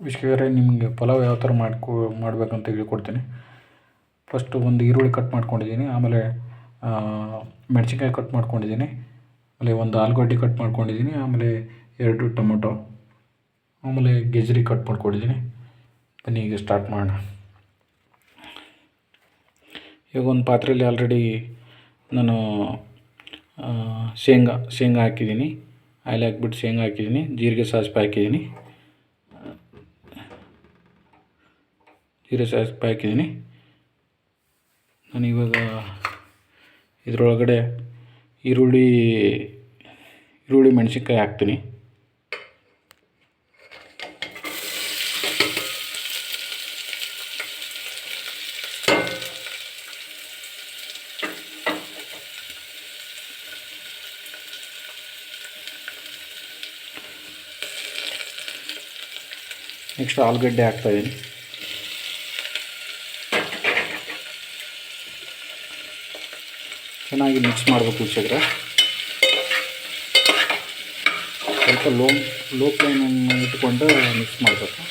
ವೀಕ್ಷಕರೇ, ನಿಮಗೆ ಪಲಾವ್ ಯಾವ ಥರ ಮಾಡಬೇಕಂತ ಹೇಳ್ಕೊಡ್ತೀನಿ. ಫಸ್ಟು ಒಂದು ಈರುಳ್ಳಿ ಕಟ್ ಮಾಡ್ಕೊಂಡಿದ್ದೀನಿ, ಆಮೇಲೆ ಮೆಣಸಿನ್ಕಾಯಿ ಕಟ್ ಮಾಡ್ಕೊಂಡಿದ್ದೀನಿ, ಆಮೇಲೆ ಒಂದು ಆಲೂಗಡ್ಡೆ ಕಟ್ ಮಾಡ್ಕೊಂಡಿದ್ದೀನಿ, ಆಮೇಲೆ 2 ಟೊಮೊಟೊ, ಆಮೇಲೆ ಗೆಜ್ಜರಿ ಕಟ್ ಮಾಡ್ಕೊಂಡಿದ್ದೀನಿ. ಬನ್ನಿ ಈಗ ಸ್ಟಾರ್ಟ್ ಮಾಡೋಣ. ಈಗ ಒಂದು ಪಾತ್ರೆಯಲ್ಲಿ ಆಲ್ರೆಡಿ ನಾನು ಶೇಂಗಾ ಹಾಕಿದ್ದೀನಿ. ಆಯಿಲ್ ಹಾಕ್ಬಿಟ್ಟು ಶೇಂಗಾ ಹಾಕಿದ್ದೀನಿ, ಜೀರಿಗೆ ಸಾಸಿವೆ ಹಾಕಿದ್ದೀನಿ, ನಾನು ಇವಾಗ ಇದರೊಳಗಡೆ ಈರುಳ್ಳಿ ಮೆಣಸಿನ್ಕಾಯಿ ಹಾಕ್ತೀನಿ. ನೆಕ್ಸ್ಟ್ ಆಲೂಗಡ್ಡೆ ಹಾಕ್ತಾಯಿದ್ದೀನಿ. ಚೆನ್ನಾಗಿ ಮಿಕ್ಸ್ ಮಾಡಬೇಕು ವೀಕ್ಷಕರೇ. ಸ್ವಲ್ಪ ಲೋ ಫ್ಲೇಮನ್ನು ಇಟ್ಕೊಂಡು ಮಿಕ್ಸ್ ಮಾಡಬೇಕು.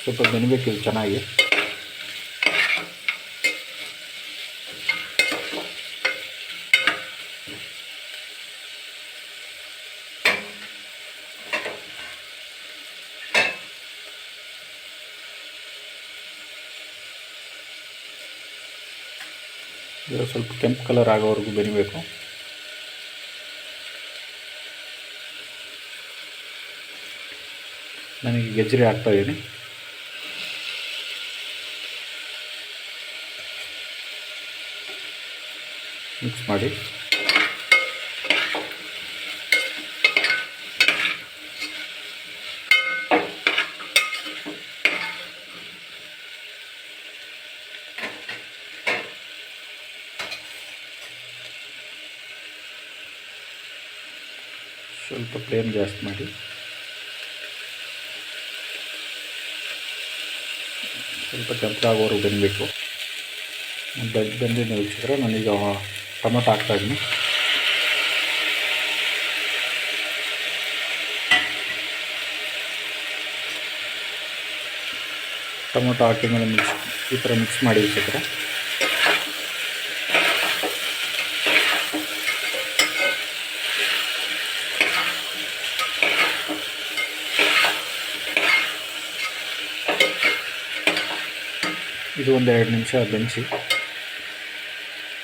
ಸ್ವಲ್ಪ ಬೆನಿಬೇಕಿದೆ ಚೆನ್ನಾಗಿ. ಇದು ಸ್ವಲ್ಪ ಕೆಂಪು ಕಲರ್ ಆಗೋವರೆಗೂ ಬೆನಿಬೇಕು. ನನಗೆ ಗೆಜ್ಜರಿ ಹಾಕ್ತಾಯಿದ್ದೀನಿ. ಮಿಕ್ಸ್ ಮಾಡಿ ಸ್ವಲ್ಪ ಫ್ಲೇಮ್ ಜಾಸ್ತಿ ಮಾಡಿ. ಸ್ವಲ್ಪ ಕೆಂಪಾಗೋವರೆಗೂ ಬೆನಿಬೇಕು. ಬೆಂದಿದ್ದು ವೀಕ್ಷಕರೇ, ನಾನೀಗ ಟೊಮೊಟೊ ಹಾಕ್ತಾಯಿದ್ದೀನಿ. ಟೊಮೊಟೊ ಹಾಕಿದ್ಮೇಲೆ ಈ ಥರ ಮಿಕ್ಸ್ ಮಾಡಿ ವೀಕ್ಷಕರೇ. ಇದು ಒಂದು 2 ನಿಮಿಷ ಬೆಂಚಿ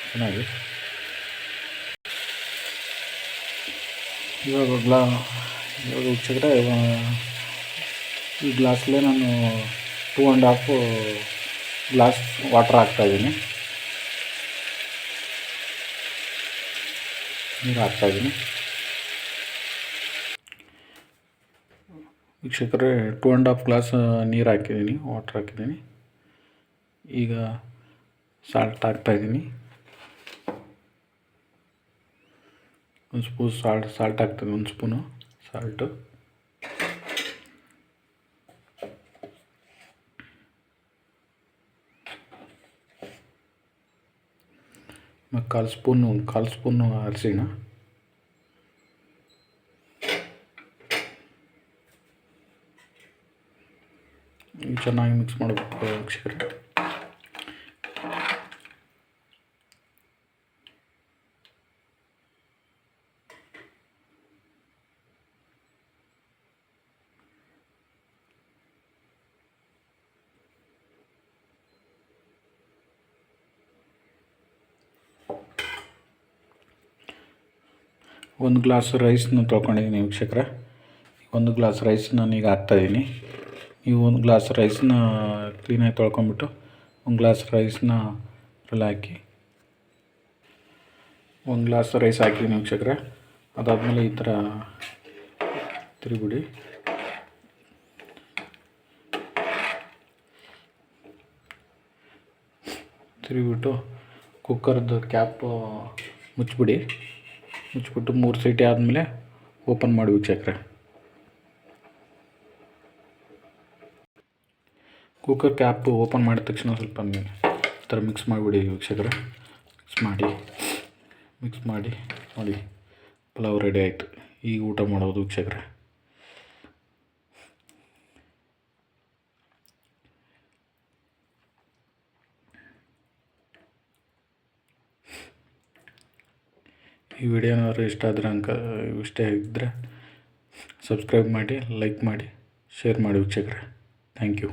ಚೆನ್ನಾಗಿ. ಇವಾಗ ವೀಕ್ಷಕರೇ, ಈ ಗ್ಲಾಸಲ್ಲೇ ನಾನು 2.5 ಗ್ಲಾಸ್ ವಾಟರ್ ಹಾಕ್ತಾಯಿದ್ದೀನಿ, ನೀರು ಹಾಕ್ತಾಯಿದ್ದೀನಿ. ವೀಕ್ಷಕರೇ, 2.5 ಗ್ಲಾಸ್ ನೀರು ಹಾಕಿದ್ದೀನಿ, ವಾಟರ್ ಹಾಕಿದ್ದೀನಿ. ಈಗ ಸಾಲ್ಟ್ ಹಾಕ್ತಾಯಿದ್ದೀನಿ. ಒಂದು ಸ್ಪೂನ್ ಸಾಲ್ಟ್ ಹಾಕ್ತೀನಿ, 1 ಸ್ಪೂನು ಸಾಲ್ಟು. ಮತ್ತು 1/4 ಸ್ಪೂನು ಅರಿಶಿಣ. ಚೆನ್ನಾಗಿ ಮಿಕ್ಸ್ ಮಾಡಬೇಕು ವೀಕ್ಷಕರೇ. ಒಂದು ಗ್ಲಾಸ್ ರೈಸನ್ನ ತೊಗೊಂಡಿದ್ದೀನಿ ವೀಕ್ಷಕರೇ. 1 ಗ್ಲಾಸ್ ರೈಸ್ ನಾನೀಗ ಹಾಕ್ತಾಯಿದ್ದೀನಿ. ನೀವು 1 ಗ್ಲಾಸ್ ರೈಸನ್ನ ಕ್ಲೀನಾಗಿ ತೊಳ್ಕೊಂಬಿಟ್ಟು 1 ಗ್ಲಾಸ್ ರೈಸನ್ನ ಅದ್ರಲ್ಲಿ ಹಾಕಿ. 1 ಗ್ಲಾಸ್ ರೈಸ್ ಹಾಕಿದ್ದೀನಿ ವೀಕ್ಷಕರೇ. ಅದಾದಮೇಲೆ ಈ ಥರ ತಿರುಗಿಬಿಡಿ. ತಿರುಗಿಬಿಟ್ಟು ಕುಕ್ಕರ್ದು ಕ್ಯಾಪ್ ಮುಚ್ಚಿಬಿಟ್ಟು 3 ಸೀಟಿ ಆದಮೇಲೆ ಓಪನ್ ಮಾಡಿ ವೀಕ್ಷಕರೇ. ಕುಕ್ಕರ್ ಕ್ಯಾಪ್ ಓಪನ್ ಮಾಡಿದ ತಕ್ಷಣ ಸ್ವಲ್ಪ ಈ ಥರ ಮಿಕ್ಸ್ ಮಾಡಿಬಿಡಿ ವೀಕ್ಷಕರೇ. ಮಿಕ್ಸ್ ಮಾಡಿ ನೋಡಿ, ಪಲಾವ್ ರೆಡಿ ಆಯಿತು. ಈಗ ಊಟ ಮಾಡೋದು ವೀಕ್ಷಕರೇ. ಈ ವಿಡಿಯೋ ಏನಾದ್ರು ಇಷ್ಟ ಆಗಿದ್ದರೆ ಸಬ್ಸ್ಕ್ರೈಬ್ ಮಾಡಿ, ಲೈಕ್ ಮಾಡಿ, ಶೇರ್ ಮಾಡಿ ವೀಕ್ಷಕರೇ. Thank you.